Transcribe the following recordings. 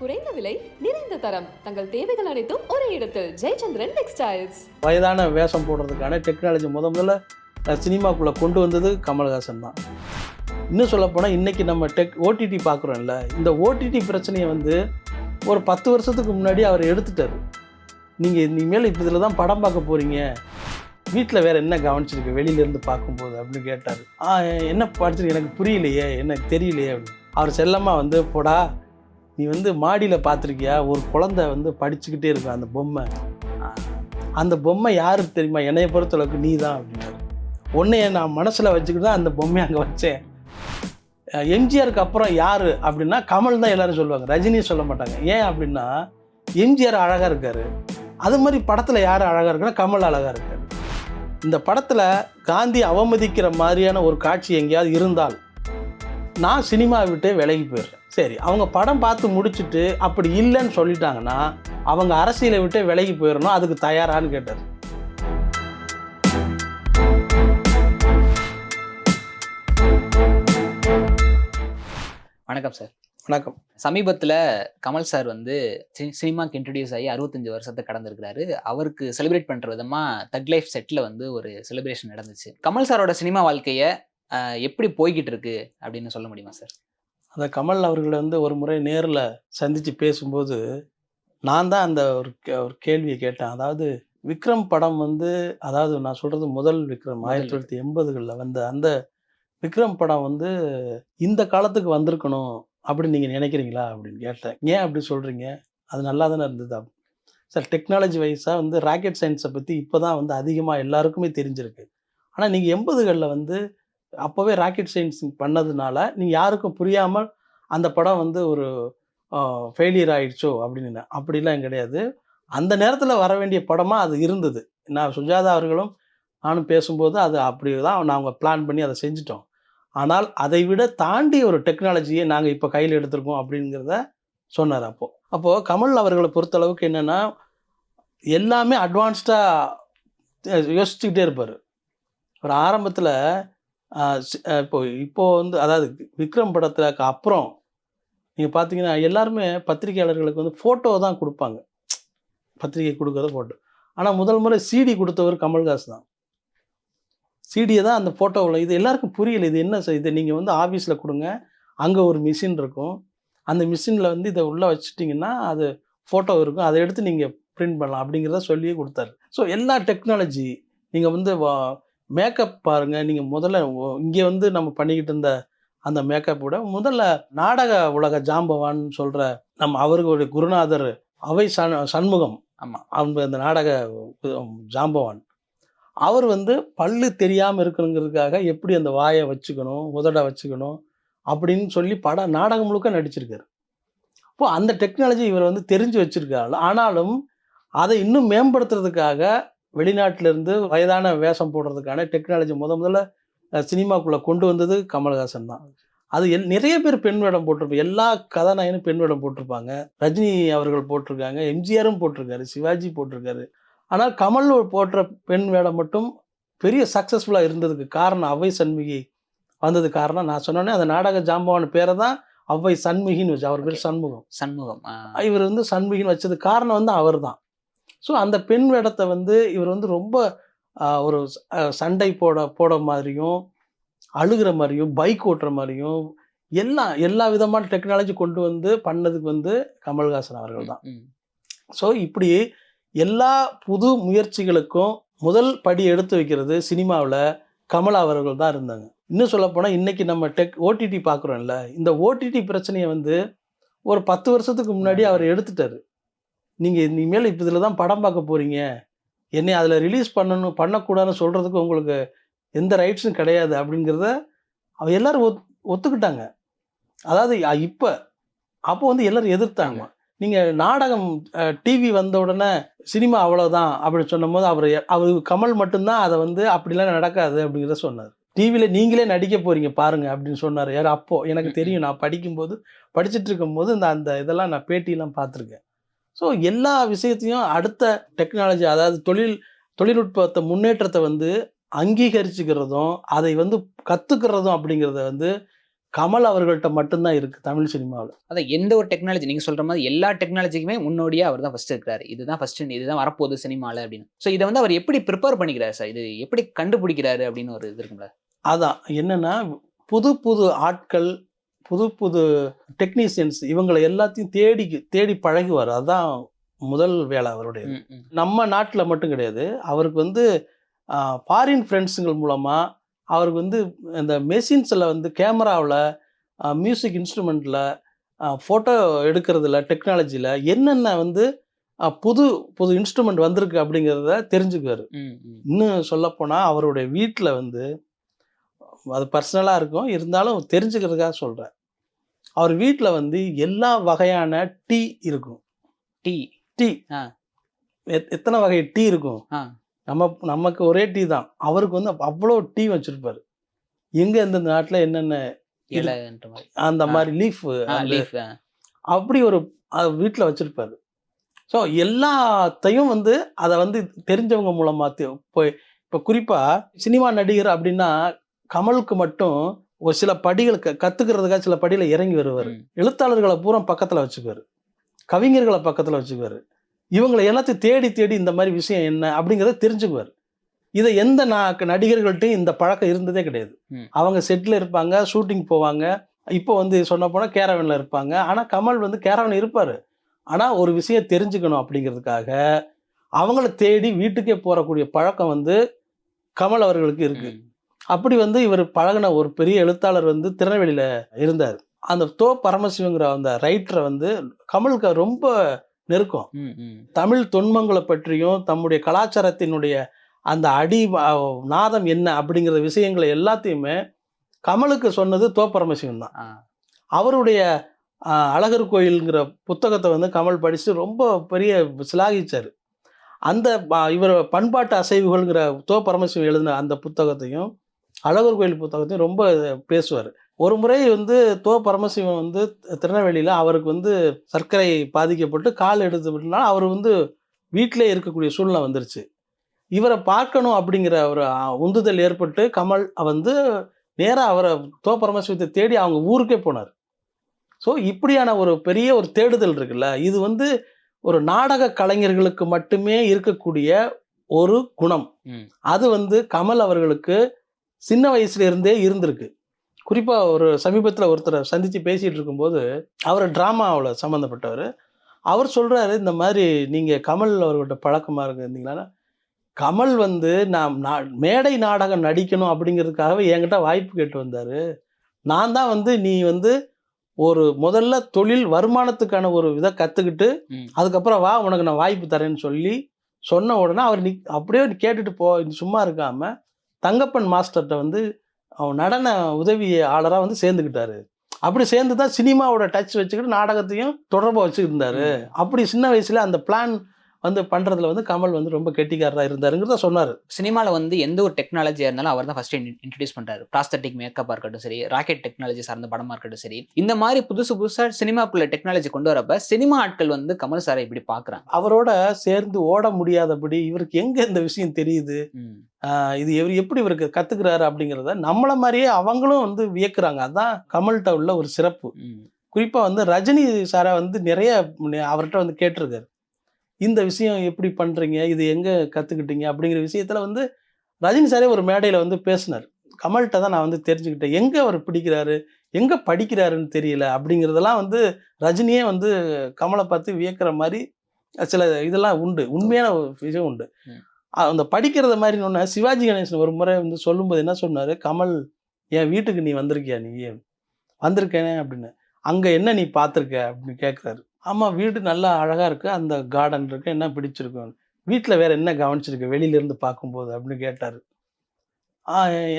குறைந்த விலை, நிறைந்த தரம். தங்கள் தேவைகள் அனைத்தும் ஒரே இடத்தில். ஜெயச்சந்திரன் டெக்ஸ்டைல்ஸ். வயதான வேஷம் போடுறதுக்கான டெக்னாலஜி முதல்ல சினிமாக்குள்ளே கொண்டு வந்தது கமல்ஹாசன் தான். இன்னும் சொல்லப்போனால் இன்றைக்கி நம்ம ஓடிடி பார்க்குறோம்ல, இந்த ஓடிடி பிரச்சனையை வந்து ஒரு 10 வருஷத்துக்கு முன்னாடி அவர் எடுத்துட்டார். நீங்கள் இனிமேல் இப்போ இதில் தான் படம் பார்க்க போகிறீங்க, வீட்டில் வேறு என்ன கவனிச்சிருக்கு வெளியிலேருந்து பார்க்கும்போது அப்படின்னு கேட்டார். என்ன படிச்சிருக்கு எனக்கு புரியலையே, எனக்கு தெரியலையே அப்படின்னு. அவர் செல்லமாக வந்து போடா, நீ வந்து மாடியில் பார்த்துருக்கியா, ஒரு குழந்தை வந்து படிச்சுக்கிட்டே இருக்கும் அந்த பொம்மை, அந்த பொம்மை யாருக்கு தெரியுமா, என்னைய பொறுத்தளவுக்கு நீ தான் அப்படின்னாரு. உன்னைய நான் மனசில் வச்சுக்கிட்டு தான் அந்த பொம்மையை அங்கே வச்சேன். எம்ஜிஆருக்கு அப்புறம் யார் அப்படின்னா கமல் தான் எல்லோரும் சொல்லுவாங்க, ரஜினி சொல்ல மாட்டாங்க. ஏன் அப்படின்னா எம்ஜிஆர் அழகாக இருக்கார், அது மாதிரி படத்தில் யார் அழகாக இருக்குன்னா கமல் அழகாக இருக்கார். இந்த படத்தில் காந்தி அவமதிக்கிற மாதிரியான ஒரு காட்சி எங்கேயாவது இருந்தால் நான் சினிமாவை விட்டு விலகி போயிடுறேன். சரி, அவங்க படம் பார்த்து முடிச்சுட்டு அப்படி இல்லைன்னு சொல்லிட்டாங்கன்னா அவங்க அரசியலை விட்டு விலகி போயிடணும், அதுக்கு தயாரான்னு கேட்டார். வணக்கம் சார். வணக்கம். சமீபத்தில் கமல் சார் வந்து சினிமாக்கு இன்ட்ரடியூஸ் ஆகி 65 வருஷத்தை கடந்திருக்கிறாரு. அவருக்கு செலிப்ரேட் பண்ணுற விதமாக தக் லைஃப் செட்டில் வந்து ஒரு செலிப்ரேஷன் நடந்துச்சு. கமல் சாரோட சினிமா வாழ்க்கையை எப்படி போய்கிட்டு இருக்கு அப்படின்னு சொல்ல முடியுமா சார்? அந்த கமல் அவர்களை வந்து ஒரு முறை நேரில் சந்தித்து பேசும்போது நான் தான் அந்த ஒரு கேள்வியை கேட்டேன். அதாவது விக்ரம் படம் வந்து, அதாவது நான் சொல்கிறது முதல் விக்ரம் 1980களில் வந்த அந்த விக்ரம் படம் வந்து இந்த காலத்துக்கு வந்திருக்கணும் அப்படின்னு நீங்கள் நினைக்கிறீங்களா அப்படின்னு கேட்டேன். ஏன் அப்படி சொல்கிறீங்க, அது நல்லா தானே இருந்தது சார். டெக்னாலஜி வைஸாக வந்து ராக்கெட் சயின்ஸை பற்றி இப்போ தான் வந்து அதிகமாக எல்லாருக்குமே தெரிஞ்சிருக்கு. ஆனால் நீங்கள் 80களில் வந்து அப்போவே ராக்கெட் சயின்ஸ் பண்ணதுனால நீங்கள் யாருக்கும் புரியாமல் அந்த படம் வந்து ஒரு ஃபெயிலியர் ஆகிடுச்சோ அப்படின்னு. அப்படிலாம் கிடையாது. அந்த நேரத்தில் வர வேண்டிய படமாக அது இருந்தது. நான் சுஜாதா அவர்களும் நானும் பேசும்போது அது அப்படி தான் நாங்கள் பிளான் பண்ணி அதை செஞ்சிட்டோம். ஆனால் அதை விட தாண்டி ஒரு டெக்னாலஜியை நாங்கள் இப்போ கையில் எடுத்திருக்கோம் அப்படிங்கிறத சொன்னார். அப்போது கமல் அவர்களை பொறுத்தளவுக்கு என்னென்னா எல்லாமே அட்வான்ஸ்டாக யோசிச்சுக்கிட்டே இருப்பார். ஒரு ஆரம்பத்தில் இப்போ வந்து அதாவது விக்ரம் படத்துக்கு அப்புறம் நீங்கள் பார்த்தீங்கன்னா எல்லாருமே பத்திரிகையாளர்களுக்கு வந்து ஃபோட்டோ தான் கொடுப்பாங்க, பத்திரிகை கொடுக்குறத ஃபோட்டோ. ஆனால் முதல் முறை சிடி கொடுத்தவர் கமல்ஹாசன் தான். சிடியை தான் அந்த ஃபோட்டோவில். இது எல்லாருக்கும் புரியல, இது என்ன இதை நீங்கள் வந்து ஆஃபீஸில் கொடுங்க, அங்கே ஒரு மிஷின் இருக்கும், அந்த மிஷினில் வந்து இதை உள்ளே வச்சுட்டிங்கன்னா அது ஃபோட்டோ இருக்கும், அதை எடுத்து நீங்கள் பிரிண்ட் பண்ணலாம் அப்படிங்கிறத சொல்லியே கொடுத்தாரு. ஸோ எல்லா டெக்னாலஜி நீங்கள் வந்து மேக்கப் பாருங்கள். நீங்கள் முதல்ல இங்கே வந்து நம்ம பண்ணிக்கிட்டு இருந்த அந்த மேக்கப்போட முதல்ல நாடக உலக ஜாம்பவான் சொல்கிற அவர்களுடைய குருநாதர் அவை சண்முகம். ஆமாம், அவங்க அந்த நாடக ஜாம்பவான். அவர் வந்து பல்லு தெரியாமல் இருக்கணுங்கிறதுக்காக எப்படி அந்த வாயை வச்சுக்கணும், உதடை வச்சுக்கணும் அப்படின்னு சொல்லி நாடகம் முழுக்க நடிச்சிருக்காரு. அப்போது அந்த டெக்னாலஜி இவர் வந்து தெரிஞ்சு வச்சுருக்காரு. ஆனாலும் அதை இன்னும் மேம்படுத்துறதுக்காக வெளிநாட்டிலேருந்து வயதான வேஷம் போடுறதுக்கான டெக்னாலஜி முதல்ல சினிமாக்குள்ளே கொண்டு வந்தது கமல்ஹாசன் தான். அது நிறைய பேர் பெண் வேடம் போட்டிருப்பாங்க, எல்லா கதாநாயகனும் பெண் வேடம் போட்டிருப்பாங்க. ரஜினி அவர்கள் போட்டிருக்காங்க, எம்ஜிஆரும் போட்டிருக்காரு, சிவாஜி போட்டிருக்காரு. ஆனால் கமல் போட்ட பெண் வேடம் மட்டும் பெரிய சக்ஸஸ்ஃபுல்லாக இருந்ததுக்கு காரணம் அவ்வை சண்முகி வந்தது காரணம். நான் சொன்னோன்னே அந்த நாடக ஜாம்பவான் பேரை தான் அவ்வை சண்முகின்னு வச்சு, அவர் பேர் சண்முகம். இவர் வந்து சண்முகின்னு வச்சது காரணம் வந்து அவர் தான். ஸோ அந்த பெண் வேடத்தை வந்து இவர் வந்து ரொம்ப ஒரு சண்டை போட மாதிரியும், அழுகிற மாதிரியும், பைக் ஓட்டுற மாதிரியும் எல்லா விதமான டெக்னாலஜி கொண்டு வந்து பண்ணதுக்கு வந்து கமல்ஹாசன் அவர்கள் தான். ஸோ இப்படி எல்லா புது முயற்சிகளுக்கும் முதல் படி எடுத்து வைக்கிறது சினிமாவில் கமல் அவர்கள் தான் இருந்தாங்க. இன்னும் சொல்லப்போனால் இன்றைக்கி நம்ம ஓடிடி பார்க்குறோம்ல, இந்த ஓடிடி பிரச்சனையை வந்து ஒரு 10 வருஷத்துக்கு முன்னாடி அவர் எடுத்துட்டார். நீங்கள் இனிமேல் இப்போ இதில் தான் படம் பார்க்க போகிறீங்க, என்னை அதில் ரிலீஸ் பண்ணக்கூடாதுன்னு சொல்கிறதுக்கு உங்களுக்கு எந்த ரைட்ஸும் கிடையாது அப்படிங்கிறத எல்லோரும் ஒத்துக்கிட்டாங்க. அதாவது அப்போ வந்து எல்லோரும் எதிர்த்தாங்க. நீங்கள் நாடகம் டிவி வந்த உடனே சினிமா அவ்வளோதான் அப்படின்னு சொன்னபோது அவர் கமல் மட்டும்தான் அதை வந்து அப்படிலாம் நடக்காது அப்படிங்கிறத சொன்னார். டிவியில் நீங்களே நடிக்க போகிறீங்க பாருங்கள் அப்படின்னு சொன்னார். அப்போது எனக்கு தெரியும், நான் படிச்சுட்டு இருக்கும்போது அந்த இதெல்லாம் நான் பேட்டியெல்லாம் பார்த்துருக்கேன். ஸோ எல்லா விஷயத்தையும் அடுத்த டெக்னாலஜி, அதாவது தொழில்நுட்பத்தை முன்னேற்றத்தை வந்து அங்கீகரிச்சுக்கிறதும் அதை வந்து கற்றுக்கிறதும் அப்படிங்கிறத வந்து கமல் அவர்கள்ட்ட மட்டும்தான் இருக்கு தமிழ் சினிமாவில். அதான் எந்த ஒரு டெக்னாலஜி நீங்க சொல்ற மாதிரி எல்லா டெக்னாலஜிக்குமே முன்னோடியா அவர் தான் ஃபர்ஸ்ட் இருக்காரு. இதுதான் ஃபர்ஸ்ட், இதுதான் வரப்போகுது சினிமால அப்படின்னு. ஸோ இதை வந்து அவர் எப்படி ப்ரிப்பேர் பண்ணிக்கிறாரு சார்? இது எப்படி கண்டுபிடிக்கிறாரு அப்படின்னு ஒரு இது இருக்குங்களா? அதான் என்னன்னா, புது புது ஆட்கள், புது புது டெக்னீஷியன்ஸ் இவங்களை எல்லாத்தையும் தேடி பழகுவார். அதுதான் முதல் வேலை அவருடைய. நம்ம நாட்டில் மட்டும் கிடையாது, அவருக்கு வந்து ஃபாரின் ஃப்ரெண்ட்ஸுங்கள் மூலமாக அவருக்கு வந்து இந்த மெஷின்ஸில் வந்து கேமராவில், மியூசிக் இன்ஸ்ட்ருமெண்ட்டில், ஃபோட்டோ எடுக்கிறதுல, டெக்னாலஜியில் என்னென்ன வந்து புது புது இன்ஸ்ட்ருமெண்ட் வந்திருக்கு அப்படிங்கிறத தெரிஞ்சுக்குவார். இன்னும் சொல்லப்போனால் அவருடைய வீட்டில் வந்து அது பர்சனலாக இருக்கும், இருந்தாலும் தெரிஞ்சுக்கிறதுக்காக சொல்கிறேன். அவர் வீட்டில் வந்து எல்லா வகையான டீ இருக்கும். டீ டீ ஆ எத்தனை வகை டீ இருக்கும்? ஆ நமக்கு ஒரே டீ தான். அவருக்கு வந்து அவ்வளோ டீ வச்சிருப்பாரு. எங்க எந்தெந்த நாட்டில் என்னென்ன இலைன்ற மாதிரி அந்த மாதிரி லீஃப் லீஃப் அப்படி ஒரு வீட்டில் வச்சிருப்பாரு. ஸோ எல்லாத்தையும் வந்து அதை வந்து தெரிஞ்சவங்க மூலமா இப்போ குறிப்பாக சினிமா நடிகர் அப்படின்னா கமலுக்கு மட்டும் ஒரு சில படிகள் கற்றுக்கிறதுக்காக சில படியில் இறங்கி வருவார். எழுத்தாளர்களை பூரா பக்கத்தில் வச்சுக்குவார், கவிஞர்களை பக்கத்தில் வச்சுக்குவார். இவங்களை எல்லாத்தையும் தேடி தேடி இந்த மாதிரி விஷயம் என்ன அப்படிங்கிறத தெரிஞ்சுக்குவார். இதை எந்த நடிகர்கள்ட்டையும் இந்த பழக்கம் இருந்ததே கிடையாது. அவங்க செட்டில் இருப்பாங்க, ஷூட்டிங் போவாங்க. இப்போ வந்து சொன்ன போனால் கேரவனில் இருப்பாங்க. ஆனால் கமல் வந்து கேரவன் இருப்பார். ஆனால் ஒரு விஷயம் தெரிஞ்சுக்கணும் அப்படிங்கிறதுக்காக அவங்கள தேடி வீட்டுக்கே போகக்கூடிய பழக்கம் வந்து கமல் அவர்களுக்கு இருக்குது. அப்படி வந்து இவர் பழகின ஒரு பெரிய எழுத்தாளர் வந்து திருநெல்வேலியில் இருந்தார். அந்த பரமசிவங்கிற அந்த ரைட்டரை வந்து கமலுக்கு ரொம்ப நெருக்கம். தமிழ் தொன்மங்களை பற்றியும் தம்முடைய கலாச்சாரத்தினுடைய அந்த நாதம் என்ன அப்படிங்கிற விஷயங்களை எல்லாத்தையுமே கமலுக்கு சொன்னது பரமசிவன் தான். அவருடைய அழகர் கோயில்ங்கிற புத்தகத்தை வந்து கமல் படித்து ரொம்ப பெரிய சிலாகிச்சார். அந்த இவர் பண்பாட்டு அசைவுகள்ங்கிற பரமசிவன் எழுதின அந்த புத்தகத்தையும் அழகர் கோயில் புத்தகத்தையும் ரொம்ப பேசுவார். ஒரு முறை வந்து பரமசிவன் வந்து திருநெல்வேலியில் அவருக்கு வந்து சர்க்கரை பாதிக்கப்பட்டு கால் எடுத்து விட்டனால அவர் வந்து வீட்டிலே இருக்கக்கூடிய சூழ்நிலை வந்துருச்சு. இவரை பார்க்கணும் அப்படிங்கிற ஒரு உந்துதல் ஏற்பட்டு கமல் வந்து நேராக அவரை பரமசிவத்தை தேடி அவங்க ஊருக்கே போனார். ஸோ இப்படியான ஒரு பெரிய ஒரு தேடுதல் இருக்குல்ல, இது வந்து ஒரு நாடக கலைஞர்களுக்கு மட்டுமே இருக்கக்கூடிய ஒரு குணம். அது வந்து கமல் அவர்களுக்கு சின்ன வயசுல இருந்தே இருந்திருக்கு. குறிப்பாக ஒரு சமீபத்தில் ஒருத்தரை சந்தித்து பேசிகிட்டு இருக்கும்போது அவர் ட்ராமாவில் சம்மந்தப்பட்டவர். அவர் சொல்கிறாரு, இந்த மாதிரி நீங்கள் கமல் அவர்கள்ட்ட பழக்கமாக இருந்தீங்களா? கமல் வந்து நான் மேடை நாடகம் நடிக்கணும் அப்படிங்கிறதுக்காகவே என்கிட்ட வாய்ப்பு கேட்டு வந்தார். நான் தான் வந்து நீ வந்து ஒரு முதல்ல தொழில் வருமானத்துக்கான ஒரு இதை கற்றுக்கிட்டு அதுக்கப்புறம் வா உனக்கு நான் வாய்ப்பு தரேன்னு சொன்ன உடனே அவர் அப்படியே கேட்டுட்டு சும்மா இருக்காமல் தங்கப்பன் மாஸ்டர்கிட்ட வந்து அவன் நடன உதவியாளராக வந்து சேர்ந்துக்கிட்டாரு. அப்படி சேர்ந்து தான் சினிமாவோட டச் வச்சுக்கிட்டு நாடகத்தையும் தொடர்பாக வச்சுருந்தாரு. அப்படி சின்ன வயசுல அந்த பிளான் வந்து பண்ணுறதுல வந்து கமல் வந்து ரொம்ப கெட்டிக்காரராக இருந்தாருங்கிறத சொன்னார். சினிமாவில் வந்து எந்த ஒரு டெக்னாலஜியாக இருந்தாலும் அவர் தான் ஃபர்ஸ்ட் இன்ட்ரடியூஸ் பண்ணுறாரு. ப்ராஸ்தட்டிக் மேக்கப்பாக இருக்கட்டும் சரி, ராக்கெட் டெக்னாலஜி சார்ந்த படமாக இருக்கட்டும் சரி, இந்த மாதிரி புதுசாக சினிமாக்குள்ள டெக்னாலஜி கொண்டு வரப்ப சினிமா ஆட்கள் வந்து கமல் சாரை இப்படி பார்க்குறாங்க. அவரோட சேர்ந்து ஓட முடியாதபடி இவருக்கு எங்கே இந்த விஷயம் தெரியுது, இது எப்படி இவருக்கு கற்றுக்கிறாரு அப்படிங்கிறத நம்மளை மாதிரியே அவங்களும் வந்து வியக்குறாங்க. அதுதான் கமல்கிட்ட உள்ள ஒரு சிறப்பு. குறிப்பாக வந்து ரஜினி சாரை வந்து நிறைய அவர்கிட்ட வந்து கேட்டிருக்காரு, இந்த விஷயம் எப்படி பண்ணுறீங்க, இது எங்கே கற்றுக்கிட்டீங்க அப்படிங்கிற விஷயத்தில் வந்து ரஜினி சாரே ஒரு மேடையில் வந்து பேசினார். கமல்கிட்ட தான் நான் வந்து தெரிஞ்சுக்கிட்டேன், எங்கே அவர் பிடிக்கிறாரு, எங்கே படிக்கிறாருன்னு தெரியல அப்படிங்கிறதெல்லாம் வந்து ரஜினியே வந்து கமலை பார்த்து வியக்கிற மாதிரி சில இதெல்லாம் உண்டு, உண்மையான விஷயம் உண்டு. அந்த படிக்கிறத மாதிரி ஒன்று சிவாஜி கணேசன் ஒரு முறை வந்து சொல்லும்போது என்ன சொன்னார், கமல் என் வீட்டுக்கு நீ வந்திருக்கியா, நீ வந்திருக்கேனே அப்படின்னு, அங்கே என்ன நீ பார்த்துருக்க அப்படின்னு கேட்குறாரு. ஆமாம், வீடு நல்லா அழகாக இருக்குது, அந்த கார்டன் இருக்குது, என்ன பிடிச்சிருக்கும், வீட்டில் வேறு என்ன கவனிச்சிருக்கு வெளியிலேருந்து பார்க்கும்போது அப்படின்னு கேட்டார்.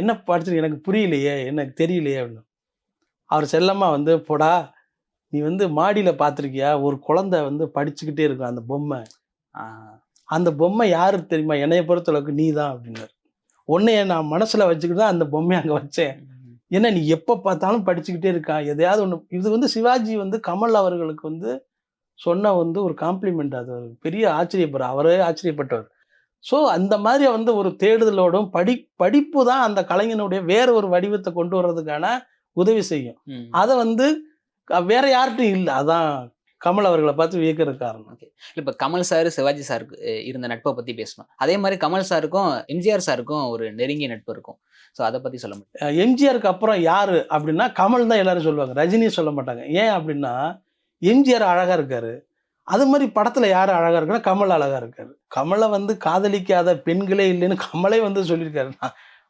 என்ன படிச்சிருக்கு, எனக்கு புரியலையே, எனக்கு தெரியலையே அப்படின்னு. அவர் செல்லமாக வந்து, போடா நீ வந்து மாடியில் பார்த்துருக்கியா, ஒரு குழந்தை வந்து படிச்சுக்கிட்டே இருக்கும் அந்த பொம்மை, அந்த பொம்மை யாரு தெரியுமா, என்னைய பொறுத்தளவுக்கு நீ தான் அப்படின்னாரு. உன்னைய நான் மனசில் வச்சுக்கிட்டு தான் அந்த பொம்மையை அங்கே வச்சேன், ஏன்னா நீ எப்போ பார்த்தாலும் படிச்சுக்கிட்டே இருக்கா எதையாவது ஒன்று. இது வந்து சிவாஜி வந்து கமல் அவர்களுக்கு வந்து சொன்ன வந்து ஒரு காம்ப்ளிமெண்ட். அது ஒரு பெரிய அவரே ஆச்சரியப்பட்டவர். ஸோ அந்த மாதிரி வந்து ஒரு தேடுதலோடும் படிப்பு தான் அந்த கலைஞனுடைய வேற ஒரு வடிவத்தை கொண்டு வர்றதுக்கான உதவி செய்யும். அதை வந்து வேற யார்கிட்டும் இல்லை. அதான் கமல் அவர்களை பார்த்து வியக்கிறது காரணம். ஓகே. இப்போ கமல் சார் சிவாஜி சாருக்கு இருந்த நட்பை பற்றி பேசணும். அதே மாதிரி கமல் சாருக்கும் எம்ஜிஆர் சாருக்கும் ஒரு நெருங்கிய நட்பு இருக்கும். ஸோ அதை பற்றி சொல்ல முடியும். எம்ஜிஆருக்கு அப்புறம் யார் அப்படின்னா கமல் தான் எல்லாரும் சொல்லுவாங்க, ரஜினியும் சொல்ல மாட்டாங்க. ஏன் அப்படின்னா எம்ஜிஆர் அழகாக இருக்காரு, அது மாதிரி படத்தில் யார் அழகாக இருக்குன்னா கமல் அழகாக இருக்காரு. கமலை வந்து காதலிக்காத பெண்களே இல்லைன்னு கமலே வந்து சொல்லியிருக்காரு.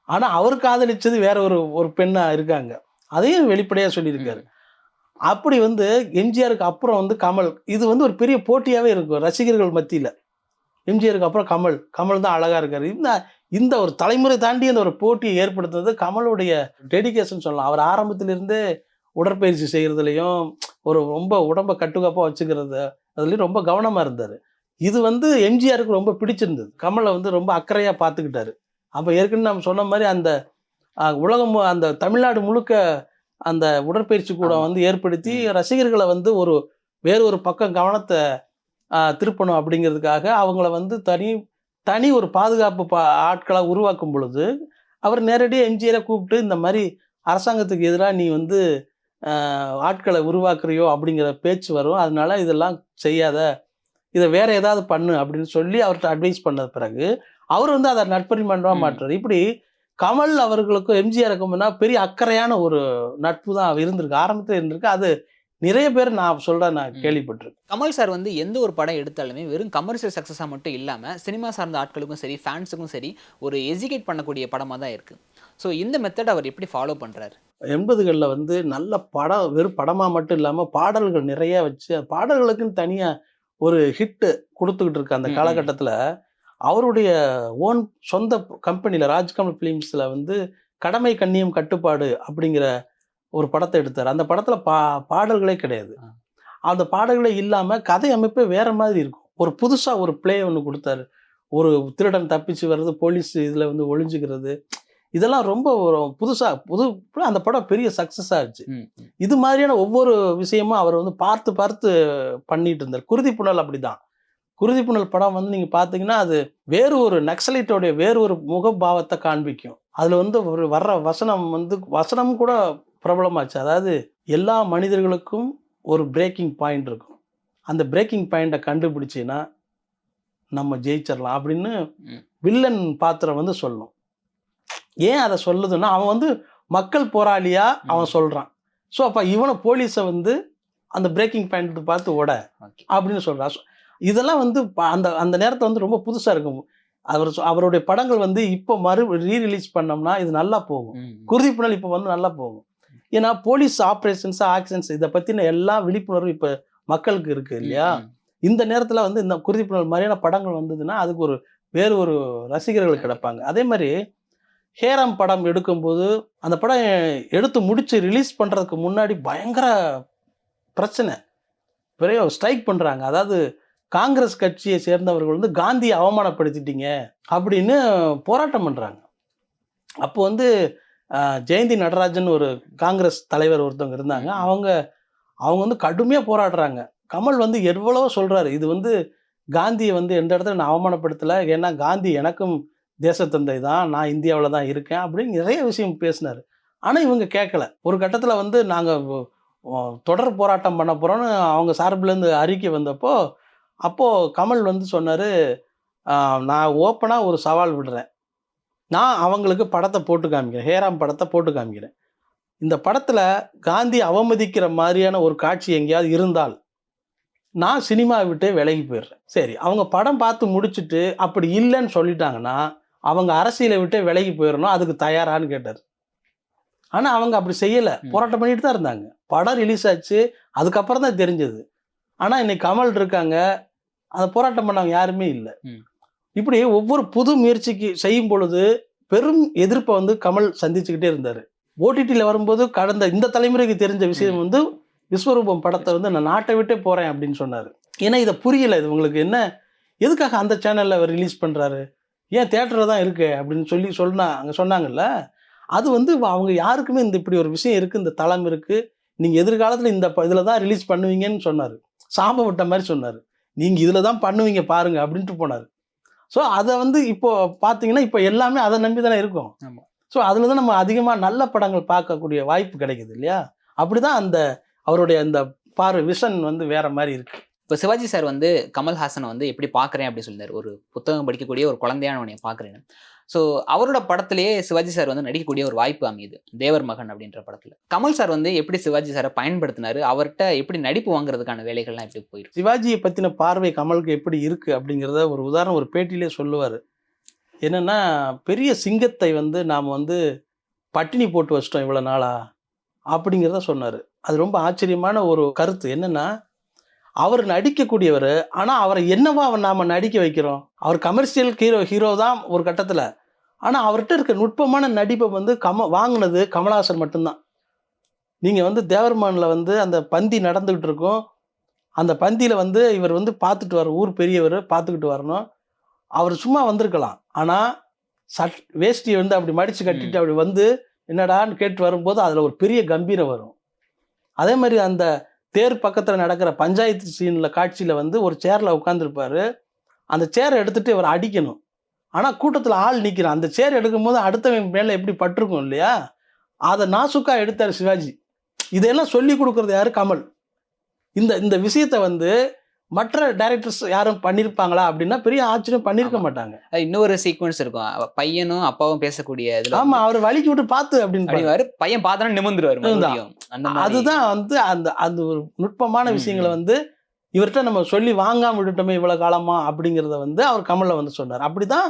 ஆனால் அவர் காதலிச்சது வேற ஒரு பெண்ணாக இருக்காங்க, அதையும் வெளிப்படையாக சொல்லியிருக்காரு. அப்படி வந்து எம்ஜிஆருக்கு அப்புறம் வந்து கமல், இது வந்து ஒரு பெரிய போட்டியாகவே இருக்கும் ரசிகர்கள் மத்தியில். எம்ஜிஆருக்கு அப்புறம் கமல் தான் அழகாக இருக்காரு. இந்த ஒரு தலைமுறை தாண்டி அந்த ஒரு போட்டியை ஏற்படுத்துறது கமலுடைய டெடிகேஷன் சொல்லலாம். அவர் ஆரம்பத்திலிருந்தே உடற்பயிற்சி செய்கிறதுலையும் ரொம்ப உடம்பை கட்டுக்காப்பாக வச்சுக்கிறது அதுலேயும் ரொம்ப கவனமாக இருந்தார். இது வந்து எம்ஜிஆருக்கு ரொம்ப பிடிச்சிருந்தது. கமலை வந்து ரொம்ப அக்கறையாக பார்த்துக்கிட்டாரு. அப்போ ஏற்கனவே நம்ம சொன்ன மாதிரி அந்த உலகம், அந்த தமிழ்நாடு முழுக்க அந்த உடற்பயிற்சி கூட வந்து ஏற்படுத்தி ரசிகர்களை வந்து வேறு ஒரு பக்கம் கவனத்தை திருப்பணும் அப்படிங்கிறதுக்காக அவங்கள வந்து தனி ஒரு பாதுகாப்பு ஆட்களாக உருவாக்கும் பொழுது அவர் நேரடியாக எம்ஜிஆரை கூப்பிட்டு இந்த மாதிரி அரசாங்கத்துக்கு எதிராக நீ வந்து ஆட்களை உருவாக்குறியோ அப்படிங்கிற பேச்சு வரும், அதனால இதெல்லாம் செய்யாத, இதை வேற ஏதாவது பண்ணு அப்படின்னு சொல்லி அவர்கிட்ட அட்வைஸ் பண்ணது பிறகு அவர் வந்து அதை நட்பரிமாண்டமாக மாற்றுறாரு. இப்படி கமல் அவர்களுக்கும் எம்ஜிஆருக்கும் பெரிய அக்கறையான ஒரு நட்பு தான் இருந்திருக்கு, ஆரம்பத்தில் இருந்திருக்கு. அது நிறைய பேர் நான் கேள்விப்பட்டிருக்கேன். கமல் சார் வந்து எந்த ஒரு படம் எடுத்தாலுமே வெறும் கமர்ஷியல் சக்ஸஸாக மட்டும் இல்லாமல் சினிமா சார்ந்த ஆட்களுக்கும் சரி ஃபேன்ஸுக்கும் சரி ஒரு எஜுகேட் பண்ணக்கூடிய படமாக தான் இருக்குது. ஸோ இந்த மெத்தட் அவர் எப்படி ஃபாலோ பண்ணுறாரு? 80களில் வந்து நல்ல படம், வெறும் படமாக மட்டும் இல்லாமல் பாடல்கள் நிறைய வச்சு பாடல்களுக்குன்னு தனியாக ஒரு ஹிட்டு கொடுத்துக்கிட்டு இருக்க அந்த காலகட்டத்தில் அவருடைய ஓன் சொந்த கம்பெனியில் ராஜ்கமல் ஃபிலிம்ஸில் வந்து கடமை கண்ணியம் கட்டுப்பாடு அப்படிங்கிற ஒரு படத்தை எடுத்தார். அந்த படத்தில் பாடல்களே கிடையாது. அந்த பாடல்களே இல்லாமல் கதை அமைப்பே வேறு மாதிரி இருக்கும். ஒரு புதுசாக ஒரு பிளே ஒன்று கொடுத்தாரு. ஒரு திருடன் தப்பிச்சு வர்றது, போலீஸ் இதில் வந்து ஒளிஞ்சுக்கிறது, இதெல்லாம் ரொம்ப ஒரு புதுசாக அந்த படம் பெரிய சக்ஸஸ் ஆச்சு. இது மாதிரியான ஒவ்வொரு விஷயமும் அவர் வந்து பார்த்து பண்ணிட்டு இருந்தார். குருதி புனல் அப்படிதான். குருதி புனல் படம் வந்து நீங்கள் பார்த்தீங்கன்னா அது வேறு ஒரு நக்சலைட்டோடைய வேறு ஒரு முகபாவத்தை காண்பிக்கும். அதில் வந்து ஒரு வர்ற வசனம் கூட பிரபலமாச்சு. அதாவது எல்லா மனிதர்களுக்கும் ஒரு பிரேக்கிங் பாயிண்ட் இருக்கும், அந்த பிரேக்கிங் பாயிண்ட்டை கண்டுபிடிச்சின்னா நம்ம ஜெயிச்சிடலாம் அப்படின்னு வில்லன் பாத்திரம் வந்து சொல்லும். ஏன் அதை சொல்லுதுன்னா அவன் வந்து மக்கள் போராளியா அவன் சொல்கிறான். ஸோ அப்போ இவனை போலீஸை வந்து அந்த பிரேக்கிங் பாயிண்ட் பார்த்து ஓட அப்படின்னு சொல்கிறான். இதெல்லாம் வந்து அந்த நேரத்தை வந்து ரொம்ப புதுசாக இருக்கும். அவருடைய படங்கள் வந்து இப்போ ரீரிலீஸ் பண்ணோம்னா இது நல்லா போகும். குருதி புனல் இப்போ வந்து நல்லா போகும். ஏன்னா போலீஸ் ஆப்ரேஷன்ஸ், ஆக்ஷன்ஸ் இதை பற்றின எல்லா விழிப்புணர்வு இப்போ மக்களுக்கு இருக்குது இல்லையா. இந்த நேரத்தில் வந்து இந்த குருதி புனல் மாதிரியான படங்கள் வந்ததுன்னா அதுக்கு வேறு ஒரு ரசிகர்கள் கிடப்பாங்க. அதே மாதிரி ஹேராம் படம் எடுக்கும்போது அந்த படம் எடுத்து முடித்து ரிலீஸ் பண்ணுறதுக்கு முன்னாடி பயங்கர பிரச்சனை, பெரிய ஸ்ட்ரைக் பண்ணுறாங்க. அதாவது காங்கிரஸ் கட்சியை சேர்ந்தவர்கள் வந்து காந்தியை அவமானப்படுத்திட்டீங்க அப்படின்னு போராட்டம் பண்ணுறாங்க. அப்போ வந்து ஜெயந்தி நடராஜன் ஒரு காங்கிரஸ் தலைவர் ஒருத்தவங்க இருந்தாங்க. அவங்க வந்து கடுமையாக போராடுறாங்க. கமல் வந்து எவ்வளவோ சொல்கிறாரு, இது வந்து காந்தியை வந்து எந்த இடத்துல நான் அவமானப்படுத்தலை, ஏன்னா காந்தி எனக்கும் தேசத்தந்தை தான், நான் இந்தியாவில் தான் இருக்கேன் அப்படின்னு நிறைய விஷயம் பேசினார். ஆனால் இவங்க கேட்கல. ஒரு கட்டத்தில் வந்து நாங்கள் தொடர் போராட்டம் பண்ண போகிறோன்னு அவங்க சார்பிலேருந்து அறிக்கை வந்தப்போ கமல் வந்து சொன்னார், நான் ஓப்பனாக ஒரு சவால் விடுறேன், நான் அவங்களுக்கு படத்தை போட்டு காமிக்கிறேன், ஹேராம் படத்தை போட்டு காமிக்கிறேன். இந்த படத்தில் காந்தி அவமதிக்கிற மாதிரியான ஒரு காட்சி எங்கேயாவது இருந்தால் நான் சினிமாவை விட்டே விலகி போயிடுறேன். சரி, அவங்க படம் பார்த்து முடிச்சுட்டு அப்படி இல்லைன்னு சொல்லிட்டாங்கன்னா அவங்க அரசியலை விட்டே விலகி போயிடணும், அதுக்கு தயாரான்னு கேட்டார். ஆனால் அவங்க அப்படி செய்யலை, போராட்டம் பண்ணிட்டு தான் இருந்தாங்க. படம் ரிலீஸ் ஆச்சு, அதுக்கப்புறம் தான் தெரிஞ்சது. ஆனால் இன்னைக்கு கமல் இருக்காங்க, அந்த போராட்டம் பண்ணவங்க யாருமே இல்லை. இப்படி ஒவ்வொரு புது முயற்சிக்கு செய்யும் பொழுது பெரும் எதிர்ப்பை வந்து கமல் சந்திச்சுக்கிட்டே இருந்தார். ஓடிடியில் வரும்போது இந்த தலைமுறைக்கு தெரிஞ்ச விஷயம் வந்து விஸ்வரூபம் படத்தை வந்து நான் நாட்டை விட்டே போகிறேன் அப்படின்னு சொன்னார். ஏன்னா இதை புரியலை, இது உங்களுக்கு என்ன, எதுக்காக அந்த சேனலில் அவர் ரிலீஸ் பண்ணுறாரு, ஏன் தேட்டரில் தான் இருக்கு அப்படின்னு சொன்னாங்கல்ல. அது வந்து அவங்க யாருக்குமே இப்படி ஒரு விஷயம் இருக்குது, இந்த தளம் இருக்குது, நீங்கள் எதிர்காலத்தில் இதில் தான் ரிலீஸ் பண்ணுவீங்கன்னு சொன்னார். சாபம் விட்ட மாதிரி சொன்னார், நீங்கள் இதில் தான் பண்ணுவீங்க பாருங்க அப்படின்ட்டு போனார். ஸோ அதை வந்து இப்போ பார்த்தீங்கன்னா இப்போ எல்லாமே அதை நம்பி தானே இருக்கும். ஸோ அதில் தான் நம்ம அதிகமாக நல்ல படங்கள் பார்க்கக்கூடிய வாய்ப்பு கிடைக்குது இல்லையா? அப்படிதான் அந்த அவருடைய அந்த விஷன் வந்து வேற மாதிரி இருக்கு. இப்போ சிவாஜி சார் வந்து கமல்ஹாசனை வந்து எப்படி பார்க்குறேன் அப்படின்னு சொல்லியிருந்தார். ஒரு புத்தகம் படிக்கக்கூடிய ஒரு குழந்தையானவனை பார்க்குறேன்னு. ஸோ அவரோட படத்திலேயே சிவாஜி சார் வந்து நடிக்கக்கூடிய ஒரு வாய்ப்பு அமையுது தேவர் மகன் அப்படின்ற படத்தில். கமல் சார் வந்து எப்படி சிவாஜி சாரை பயன்படுத்தினாரு, அவர்கிட்ட எப்படி நடிப்பு வாங்குறதுக்கான வேலைகள்லாம் எப்படி போயிருக்கு? சிவாஜியை பற்றின பார்வை கமலுக்கு எப்படி இருக்குது அப்படிங்கிறத ஒரு உதாரணம் ஒரு பேட்டியிலே சொல்லுவார். என்னென்னா, பெரிய சிங்கத்தை வந்து நாம் வந்து பட்டினி போட்டு வச்சிட்டோம் இவ்வளோ நாளா அப்படிங்கிறத சொன்னார். அது ரொம்ப ஆச்சரியமான ஒரு கருத்து. என்னென்னா, அவர் நடிக்கக்கூடியவர், ஆனால் அவரை என்னவா நாம் நடிக்க வைக்கிறோம்? அவர் கமர்ஷியல் ஹீரோ தான் ஒரு கட்டத்தில். ஆனால் அவர்கிட்ட இருக்க நுட்பமான நடிப்பை வந்து வாங்கினது கமல்ஹாசன் மட்டும்தான். நீங்கள் வந்து தேவர்மகனில் வந்து அந்த பந்தி நடந்துக்கிட்டு இருக்கும். அந்த பந்தியில் வந்து இவர் வந்து பார்த்துட்டு வர ஊர் பெரியவர் பார்த்துக்கிட்டு வரணும். அவர் சும்மா வந்திருக்கலாம். ஆனால் வேஷ்டியை வந்து அப்படி மடித்து கட்டிட்டு அப்படி வந்து என்னடான்னு கேட்டு வரும்போது அதில் ஒரு பெரிய கம்பீரம் வரும். அதே மாதிரி அந்த தேர் பக்கத்தில் நடக்கிற பஞ்சாயத்து சீனில் காட்சியில் வந்து ஒரு சேரில் உட்காந்துருப்பார். அந்த சேரை எடுத்துகிட்டு இவர் அடிக்கணும். ஆனால் கூட்டத்தில் ஆள் நிற்கிறான். அந்த சேர் எடுக்கும்போது அடுத்தவன் மேலே எப்படி பட்டிருக்கும் இல்லையா? அதை நாசுக்கா எடுத்தார் சிவாஜி. இதெல்லாம் சொல்லி கொடுக்குறது யார்? கமல். இந்த விஷயத்தை வந்து மற்ற டைரக்டர்ஸ் யாரும் பண்ணியிருப்பாங்களா அப்படின்னா பெரிய ஆச்சரியம் பண்ணியிருக்க மாட்டாங்க. இன்னொரு சீக்வன்ஸ் இருக்கும், பையனும் அப்பாவும் பேசக்கூடிய இதுல. ஆமா, அவர் வலிக்கு விட்டு பார்த்து அப்படின்னு பையன் பார்த்தா நிமிர்ந்துருவாரு. அதுதான் வந்து அந்த ஒரு நுட்பமான விஷயங்களை வந்து இவர்கிட்ட நம்ம சொல்லி வாங்காம விட்டுட்டோமே இவ்வளவு காலமா அப்படிங்கிறத வந்து அவர் கமல்ல வந்து சொன்னார். அப்படிதான்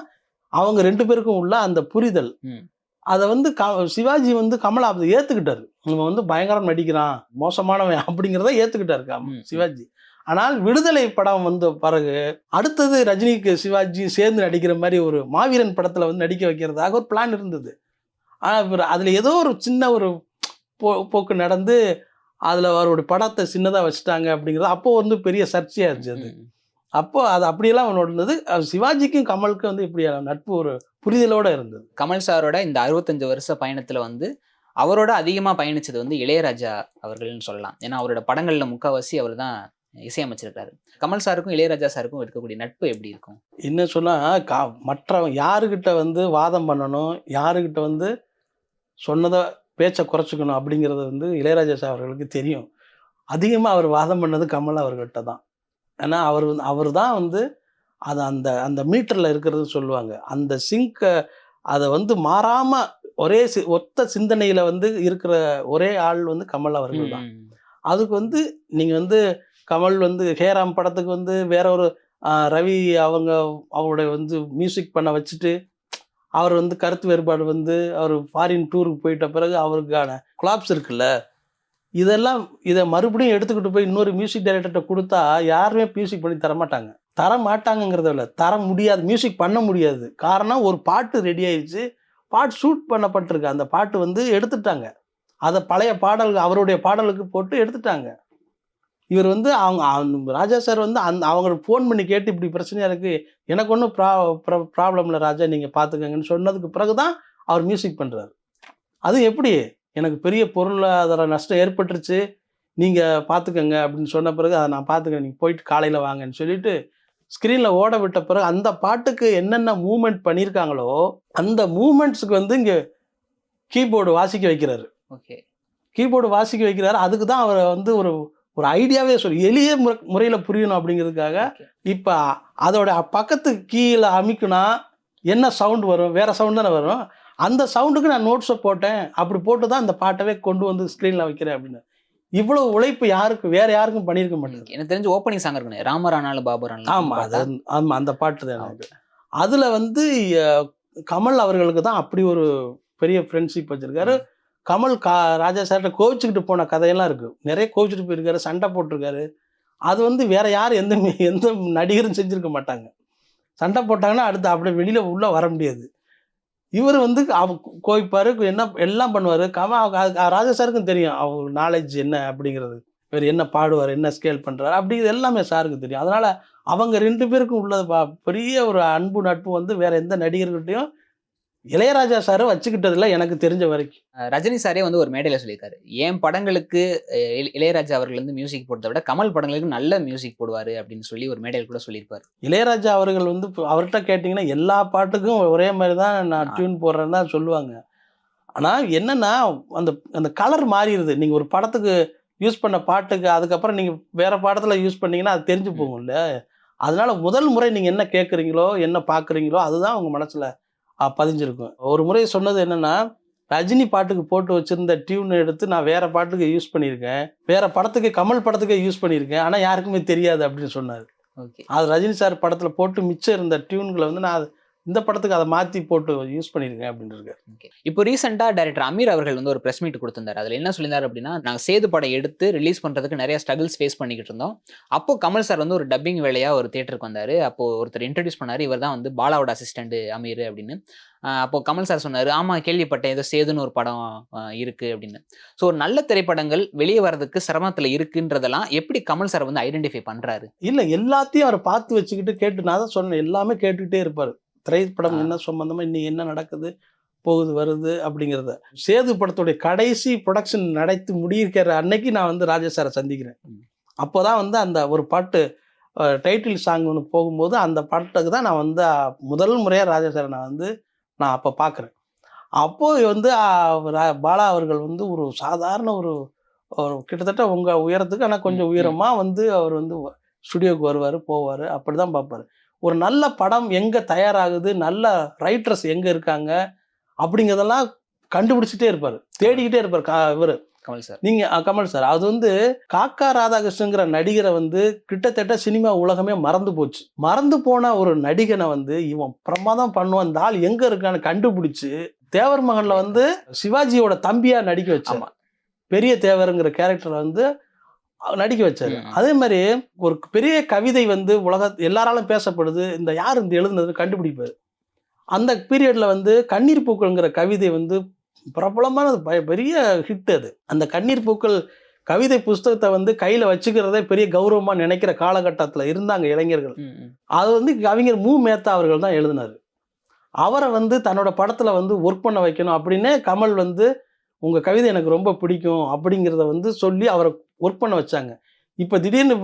அவங்க 2 பேருக்கும் உள்ள அந்த புரிதல். அதை வந்து சிவாஜி வந்து கமலா அதை ஏத்துக்கிட்டாரு. இவன் வந்து பயங்கரம் நடிக்கிறான், மோசமானவன் அப்படிங்கிறத ஏத்துக்கிட்டாரு சிவாஜி. ஆனால் விடுதலை படம் வந்த பிறகு அடுத்தது ரஜினிக்கு சிவாஜி சேர்ந்து நடிக்கிற மாதிரி ஒரு மாவீரன் படத்துல வந்து நடிக்க வைக்கிறதாக ஒரு பிளான் இருந்தது. ஆனால் அதுல ஏதோ ஒரு சின்ன ஒரு போக்கு நடந்து அதுல அவருடைய படத்தை சின்னதா வச்சுட்டாங்க அப்படிங்கிறது அப்போ வந்து பெரிய சர்ச்சையா இருந்துச்சு. அது அப்போ அது அப்படியெல்லாம் இருந்தது. சிவாஜிக்கும் கமலுக்கும் வந்து இப்படி நட்பு ஒரு புரிதலோட இருந்தது. கமல் சாரோட இந்த 65 வருஷ பயணத்துல வந்து அவரோட அதிகமா பயணிச்சது வந்து இளையராஜா அவர்கள்னு சொல்லலாம். ஏன்னா அவரோட படங்கள்ல முக்கால்வாசி அவர் தான் இசையமைச்சிருக்காரு. கமல் சாருக்கும் இளையராஜா சாருக்கும் இருக்கக்கூடிய நட்பு எப்படி இருக்கும்? என்ன சொன்னா, மற்றவங்க யாருக்கிட்ட வந்து வாதம் பண்ணணும், யாருக்கிட்ட வந்து சொன்னதை பேச்சை குறைச்சிக்கணும் அப்படிங்கிறது வந்து இளையராஜா சார் அவர்களுக்கு தெரியும். அதிகமாக அவர் வாதம் பண்ணது கமல் அவர்கிட்ட தான். ஏன்னா அவர் தான் வந்து அதை அந்த அந்த மீட்டரில் இருக்கிறது சொல்லுவாங்க. அந்த சிங்கை அதை வந்து மாறாமல் ஒரே ஒத்த சிந்தனையில் வந்து இருக்கிற ஒரே ஆள் வந்து கமல் அவர்கள் தான். அதுக்கு வந்து நீங்கள் வந்து கமல் வந்து ஹேராம் படத்துக்கு வந்து வேற ஒரு ரவி அவருடைய வந்து மியூசிக் பண்ண வச்சுட்டு அவர் வந்து கருத்து வேறுபாடு வந்து அவர் ஃபாரின் டூருக்கு போயிட்ட பிறகு அவருக்கான கொலாப்ஸ் இருக்குல்ல, இதை மறுபடியும் எடுத்துக்கிட்டு போய் இன்னொரு மியூசிக் டைரக்டர்கிட்ட கொடுத்தா யாருமே மியூசிக் பண்ணி தர மாட்டாங்கிறத இல்லை, தர முடியாது, மியூசிக் பண்ண முடியாது. காரணம், ஒரு பாட்டு ரெடி ஆயிடுச்சு, பாட்டு ஷூட் பண்ணப்பட்டிருக்கு, அந்த பாட்டு வந்து எடுத்துட்டாங்க, அதை பழைய பாடல்கள் அவருடைய பாடலுக்கு போட்டு எடுத்துட்டாங்க. இவர் வந்து அவங்க ராஜா சார் வந்து அவங்களுக்கு ஃபோன் பண்ணி கேட்டு இப்படி பிரச்சனையாக இருக்குது, எனக்கு ஒன்றும் ப்ராப்ளம் இல்லை ராஜா, நீங்கள் பார்த்துக்கங்கன்னு சொன்னதுக்கு பிறகு தான் அவர் மியூசிக் பண்ணுறாரு. அது எப்படி, எனக்கு பெரிய பொருளாதார நஷ்டம் ஏற்பட்டுருச்சு, நீங்கள் பார்த்துக்கங்க அப்படின்னு சொன்ன பிறகு அதை நான் பார்த்துக்கிறேன், நீங்கள் போயிட்டு காலையில் வாங்கன்னு சொல்லிட்டு ஸ்க்ரீனில் ஓட விட்ட பிறகு அந்த பாட்டுக்கு என்னென்ன மூமெண்ட் பண்ணியிருக்காங்களோ அந்த மூமெண்ட்ஸுக்கு வந்து இங்கே கீபோர்டு வாசிக்க வைக்கிறாரு. ஓகே, கீபோர்டு வாசிக்க வைக்கிறாரு. அதுக்கு தான் அவர் வந்து ஒரு ஐடியாவே எளிய முறையில் புரியணும் அப்படிங்கிறதுக்காக இப்போ அதோட பக்கத்து கீழே அமைக்குனா என்ன சவுண்ட் வரும், வேற சவுண்ட் தானே வரும், அந்த சவுண்டுக்கு நான் நோட்ஸை போட்டேன், அப்படி போட்டு தான் இந்த பாட்டவே கொண்டு வந்து ஸ்க்ரீனில் வைக்கிறேன் அப்படின்னு. இவ்வளவு உழைப்பு வேற யாருக்கும் பண்ணியிருக்க மாட்டேங்குது. எனக்கு தெரிஞ்ச ஓப்பனிங் சாங் இருக்குங்க, ராமரானாலும் பாபரானாலும். ஆமாம், அந்த பாட்டு தான் எனக்கு. அதில் வந்து கமல் அவர்களுக்கு தான் அப்படி ஒரு பெரிய ஃப்ரெண்ட்ஷிப் வச்சிருக்காரு. கமல் ராஜா சார்கிட்ட கோவிச்சுக்கிட்டு போன கதையெல்லாம் இருக்குது, நிறைய கோவிச்சுட்டு போயிருக்காரு, சண்டை போட்டிருக்காரு. அது வந்து வேற யாரும் எந்த நடிகரும் செஞ்சுருக்க மாட்டாங்க. சண்டை போட்டாங்கன்னா அடுத்து அப்படியே வெளியில் உள்ளே வர முடியாது. இவர் வந்து கோவிப்பார், என்ன எல்லாம் பண்ணுவார். ராஜா சாருக்கும் தெரியும் அவர் நாலேஜ் என்ன அப்படிங்கிறது, இவர் என்ன பாடுவார், என்ன ஸ்கேல் பண்ணுறாரு அப்படிங்கிறது எல்லாமே சாருக்கு தெரியும். அதனால் அவங்க 2 பேருக்கும் உள்ள பெரிய ஒரு அன்பு நட்பு வந்து வேற எந்த நடிகர்கிட்டையும் இளையராஜா சாரை வச்சுக்கிட்டதில்ல எனக்கு தெரிஞ்ச வரைக்கும். ரஜினி சாரே வந்து ஒரு மேடையில் சொல்லியிருக்காரு, என் படங்களுக்கு இளையராஜா அவர்கள் வந்து மியூசிக் போடுறத விட கமல் படங்களுக்கு நல்ல மியூசிக் போடுவார் அப்படின்னு சொல்லி ஒரு மேடையில் கூட சொல்லியிருப்பார். இளையராஜா அவர்கள் வந்து அவர்கிட்ட கேட்டிங்கன்னா எல்லா பாட்டுக்கும் ஒரே மாதிரி தான் நான் டியூன் போடுறேன்னு தான் சொல்லுவாங்க. ஆனால் என்னன்னா அந்த அந்த கலர் மாறிடுது. நீங்கள் ஒரு படத்துக்கு யூஸ் பண்ண பாட்டுக்கு அதுக்கப்புறம் நீங்கள் வேற படத்தில் யூஸ் பண்ணீங்கன்னா அது தெரிஞ்சு போகும்ல. அதனால முதல் முறை நீங்கள் என்ன கேட்குறீங்களோ என்ன பார்க்குறீங்களோ அதுதான் உங்கள் மனசில் பதிஞ்சிருக்கும். ஒரு முறை சொன்னது என்னன்னா, ரஜினி பாட்டுக்கு போட்டு வச்சிருந்த டியூன் எடுத்து நான் வேற பாட்டுக்கு யூஸ் பண்ணியிருக்கேன், வேற படத்துக்கு கமல் படத்துக்கு யூஸ் பண்ணியிருக்கேன், ஆனால் யாருக்குமே தெரியாது அப்படின்னு சொன்னார். ஓகே. அது ரஜினி சார் படத்தில் போட்டு மிச்சம் இருந்த டியூன்களை வந்து நான் இந்த படத்துக்கு அதை மாற்றி போட்டு யூஸ் பண்ணியிருக்கேன் அப்படின்னு இருக்காரு. ஓகே. இப்போ ரீசெண்டாக டைரக்டர் அமீர் அவர்கள் வந்து ஒரு ப்ரெஸ் மீட் கொடுத்திருந்தாரு. அதில் என்ன சொல்லியிருந்தாரு அப்படின்னா, நாங்கள் சேது படம் எடுத்து ரிலீஸ் பண்ணுறதுக்கு நிறைய ஸ்ட்ரகிள்ஸ் ஃபேஸ் பண்ணிக்கிட்டு இருந்தோம். அப்போ கமல் சார் வந்து ஒரு டப்பிங் வேலையாக ஒரு தியேட்டருக்கு வந்தார். அப்போ ஒருத்தர் இன்ட்ரடியூஸ் பண்ணார், இவர் தான் வந்து பாலாவோட அசிஸ்டண்ட் அமீர் அப்படின்னு. அப்போ கமல் சார் சொன்னார், ஆமாம் கேள்விப்பட்டேன், ஏதோ சேதுன்னு ஒரு படம் இருக்கு அப்படின்னு. ஸோ ஒரு நல்ல திரைப்படங்கள் வெளியே வர்றதுக்கு சிரமத்தில் இருக்குன்றதெல்லாம் எப்படி கமல் சார் வந்து ஐடென்டிஃபை பண்ணுறாரு? இல்லை, எல்லாத்தையும் அவரை பார்த்து வச்சுக்கிட்டு கேட்டு, நான் தான் சொன்னேன், எல்லாமே கேட்டுக்கிட்டே இருப்பார். திரைப்படம் என்ன சம்பந்தமா இன்னைக்கு என்ன நடக்குது, போகுது வருது அப்படிங்கிறத. சேது படத்துடைய கடைசி ப்ரொடக்ஷன் நடத்தி முடிக்கிற அன்னைக்கு நான் வந்து ராஜா சாரை சந்திக்கிறேன். அப்போதான் வந்து அந்த ஒரு பாட்டு டைட்டில் சாங் ஒன்று போகும்போது அந்த பாட்டுக்கு தான் நான் வந்து முதல் முறையாக ராஜா சாரை நான் அப்போ பார்க்குறேன். அப்போது வந்து பாலா அவர்கள் வந்து ஒரு சாதாரண ஒரு கிட்டத்தட்ட உங்கள் உயரத்துக்கு, ஆனால் கொஞ்சம் உயரமாக வந்து அவர் வந்து ஸ்டுடியோவுக்கு வருவார் போவார், அப்படி தான் பார்ப்பார். ஒரு நல்ல படம் எங்கே தயாராகுது, நல்ல ரைட்டர்ஸ் எங்கே இருக்காங்க அப்படிங்கிறதெல்லாம் கண்டுபிடிச்சிட்டே இருப்பார், தேடிக்கிட்டே இருப்பார் இவர் கமல் சார். நீங்கள் கமல் சார். அது வந்து காக்கா ராதாகிருஷ்ணங்கிற நடிகரை வந்து கிட்டத்தட்ட சினிமா உலகமே மறந்து போச்சு. மறந்து போன ஒரு நடிகனை வந்து இவன் பிரமாதம் பண்ணுவான், இந்த ஆள் எங்கே இருக்கான்னு கண்டுபிடிச்சி தேவர் மகனில் வந்து சிவாஜியோட தம்பியாக நடிக்க வச்சான். பெரிய தேவருங்கிற கேரக்டரை வந்து நடிக்க வச்சாரு. அதே மாதிரி ஒரு பெரிய கவிதை வந்து எல்லாராலும் பேசப்படுது, யார் இந்த எழுதுனது கண்டுபிடிப்பாரு. அந்த பீரியட்ல வந்து கண்ணீர் பூக்கள்ங்கிற கவிதை வந்து பிரபலமான பெரிய ஹிட். அது அந்த கண்ணீர் பூக்கள் கவிதை புஸ்தகத்தை வந்து கையில வச்சுக்கிறதே பெரிய கௌரவமா நினைக்கிற காலகட்டத்தில் இருந்தாங்க இளைஞர்கள். அது வந்து கவிஞர் மு. மேத்தா அவர்கள் தான் எழுதினாரு. அவரை வந்து தன்னோட படத்துல வந்து ஒர்க் பண்ண வைக்கணும் அப்படின்னே கமல் வந்து உங்க கவிதை எனக்கு ரொம்ப பிடிக்கும் அப்படிங்கிறத வந்து சொல்லி அவரை ஒர்க் பண்ண வச்சாங்க. இப்போ திடீர்னு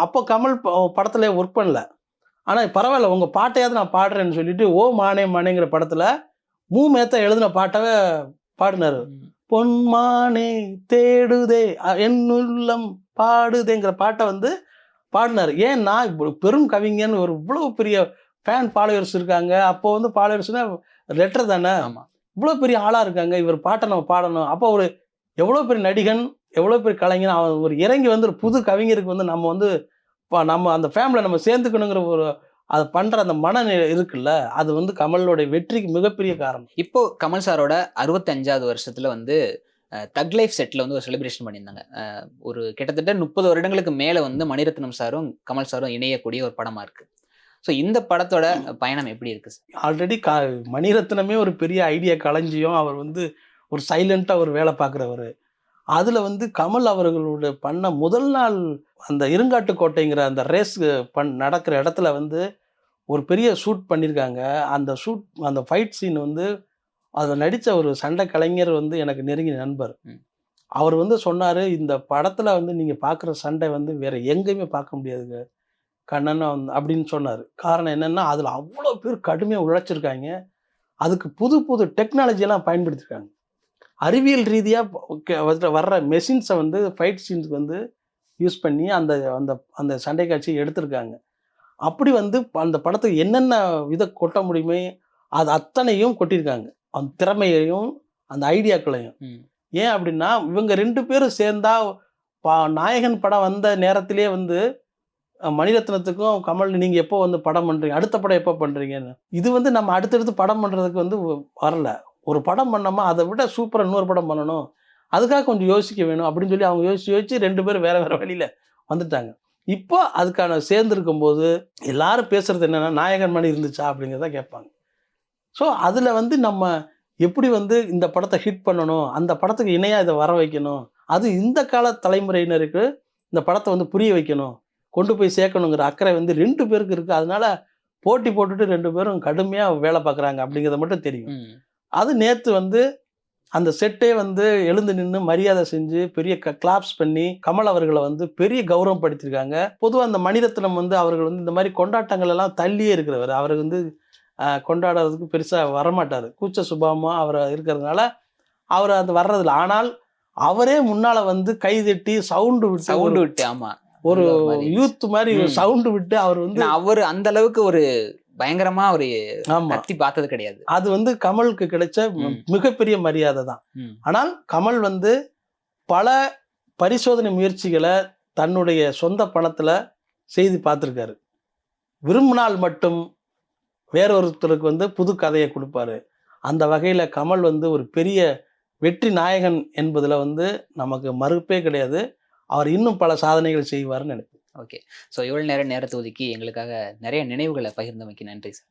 அப்போ கமல் படத்துல ஒர்க் பண்ணல, ஆனால் பரவாயில்ல உங்கள் பாட்டையாவது நான் பாடுறேன்னு சொல்லிட்டு ஓ மானே மானேங்கிற படத்தில் மு. மேத்தா எழுதின பாட்டவே பாடினார். பொன்மானே தேடுதே என் உள்ளம் பாடுதேங்கிற பாட்டை வந்து பாடினார். ஏன்னா பெரும் கவிஞன்னு ஒரு இவ்வளோ பெரிய ஃபேன் ஃபாலோவர்ஸ் இருக்காங்க. அப்போ வந்து ஃபாலோவர்ஸ்னா லெட்டர் தானே, இவ்வளோ பெரிய ஆளாக இருக்காங்க, இவர் பாட்டை நம்ம பாடணும். அப்போ ஒரு எவ்வளோ பெரிய நடிகன், எவ்வளோ பெரிய கலைஞன், அவன் ஒரு இறங்கி வந்து ஒரு புது கவிஞருக்கு வந்து நம்ம அந்த ஃபேமிலியில் நம்ம சேர்ந்துக்கணுங்கிற ஒரு அதை பண்ணுற அந்த மனநிலை இருக்குல்ல, அது வந்து கமலோடைய வெற்றிக்கு மிகப்பெரிய காரணம். இப்போ கமல் சாரோட 65வது வருஷத்துல வந்து தக் லைஃப் செட்டில் வந்து ஒரு செலிப்ரேஷன் பண்ணியிருந்தாங்க. ஒரு கிட்டத்தட்ட 30 வருடங்களுக்கு மேலே வந்து மணிரத்னம் சாரும் கமல் சாரும் இணையக்கூடிய ஒரு படமாக இருக்குது. ஸோ இந்த படத்தோட பயணம் எப்படி இருக்குது சார்? ஆல்ரெடி மணிரத்னமே ஒரு பெரிய ஐடியா களஞ்சியம். அவர் வந்து ஒரு சைலண்ட்டாக ஒரு வேலை பார்க்குறவர். அதில் வந்து கமல் அவர்களோட பண்ண முதல் நாள் அந்த இருங்காட்டுக்கோட்டைங்கிற அந்த ரேஸ் நடக்கிற இடத்துல வந்து ஒரு பெரிய ஷூட் பண்ணியிருக்காங்க. அந்த ஃபைட் சீன் வந்து அதில் நடித்த ஒரு சண்டை கலைஞர் வந்து எனக்கு நெருங்கிய நண்பர். அவர் வந்து சொன்னார், இந்த படத்தில் வந்து நீங்கள் பார்க்குற சண்டை வந்து வேறு எங்கேயுமே பார்க்க முடியாதுங்க கண்ணன் அப்படின்னு சொன்னார். காரணம் என்னென்னா அதில் அவ்வளோ பேர் கடுமையாக உழைச்சிருக்காங்க, அதுக்கு புது புது டெக்னாலஜியெல்லாம் பயன்படுத்தியிருக்காங்க. அறிவியல் ரீதியாக வர்ற மெஷின்ஸை வந்து ஃபைட் சீன்ஸுக்கு வந்து யூஸ் பண்ணி அந்த அந்த அந்த சண்டை காட்சியை எடுத்திருக்காங்க. அப்படி வந்து அந்த படத்துக்கு என்னென்ன இதை கொட்ட முடியுமே அது அத்தனையும் கொட்டியிருக்காங்க, அந்த திறமையையும் அந்த ஐடியாக்களையும். ஏன் அப்படின்னா இவங்க 2 பேரும் சேர்ந்தா நாயகன் படம் வந்த நேரத்திலே வந்து மணிரத்னத்துக்கும் கமல் நீங்கள் எப்போ வந்து படம் பண்ணுறீங்க, அடுத்த படம் எப்போ பண்ணுறீங்கன்னு, இது வந்து நம்ம அடுத்தடுத்து படம் பண்ணுறதுக்கு வந்து வரல. ஒரு படம் பண்ணோமா அதை விட சூப்பராக இன்னொரு படம் பண்ணணும், அதுக்காக கொஞ்சம் யோசிக்க வேணும் அப்படின்னு சொல்லி அவங்க யோசிச்சு 2 பேரும் வேறு வேறு வழியில் வந்துட்டாங்க. இப்போ அதுக்கான சேர்ந்துருக்கும் போது எல்லாரும் பேசுகிறது என்னென்னா நாயகன் மணி இருந்துச்சா அப்படிங்கிறத கேட்பாங்க. ஸோ அதில் வந்து நம்ம எப்படி வந்து இந்த படத்தை ஹிட் பண்ணணும், அந்த படத்துக்கு இணையாக இதை வர வைக்கணும், அது இந்த கால தலைமுறையினருக்கு இந்த படத்தை வந்து புரிய வைக்கணும், கொண்டு போய் சேர்க்கணுங்கிற அக்கறை வந்து 2 பேருக்கு இருக்குது. அதனால போட்டி போட்டுட்டு 2 பேரும் கடுமையாக வேலை பார்க்குறாங்க அப்படிங்கிறத மட்டும் தெரியும். அது நேற்று வந்து அந்த செட்டே வந்து எழுந்து நின்று மரியாதை செஞ்சு பெரிய கிளாப்ஸ் பண்ணி கமல் அவர்களை வந்து பெரிய கௌரவம் படுத்திருக்காங்க. பொதுவாக அந்த மணிரத்னம் வந்து அவர்கள் வந்து இந்த மாதிரி கொண்டாட்டங்கள் எல்லாம் தள்ளியே இருக்கிறவர். அவர் வந்து கொண்டாடுறதுக்கு பெருசாக வரமாட்டார், கூச்ச சுபாவமாக அவர் இருக்கிறதுனால அவர் அது வர்றதில்ல. ஆனால் அவரே முன்னால வந்து கைதட்டி சவுண்டு சவுண்டு விட்டு விட்டு ஆமா ஒரு ஒரு மாதிரி யூத் மாதிரி ம். சவுண்டு விட்டு அவர் வந்து ஏன்னா அவர் அந்த அளவுக்கு ஒரு பயங்கரமா ஒரு ஆமா கத்தி பார்த்தது கிடையாது. அது வந்து கமலுக்கு கிடைச்ச ம். மிகப்பெரிய மரியாதை தான். ம். ஆனால் கமல் வந்து பல பரிசோதனை முயற்சிகளை தன்னுடைய சொந்த பணத்துல செய்து பார்த்துருக்காரு. விரும்பினால் மட்டும் வேறொருத்தருக்கு வந்து புது கதையை கொடுப்பாரு. அந்த வகையில கமல் வந்து ஒரு பெரிய வெற்றி நாயகன் என்பதுல வந்து நமக்கு மறுப்பே கிடையாது. அவர் இன்னும் பல சாதனைகள் செய்வார்னு நினைக்கிறேன். ஓகே. ஸோ இவ்வளவு நேரத்தை ஒதுக்கி எங்களுக்காக நிறைய நினைவுகளை பகிர்ந்தமைக்கு நன்றி சார்.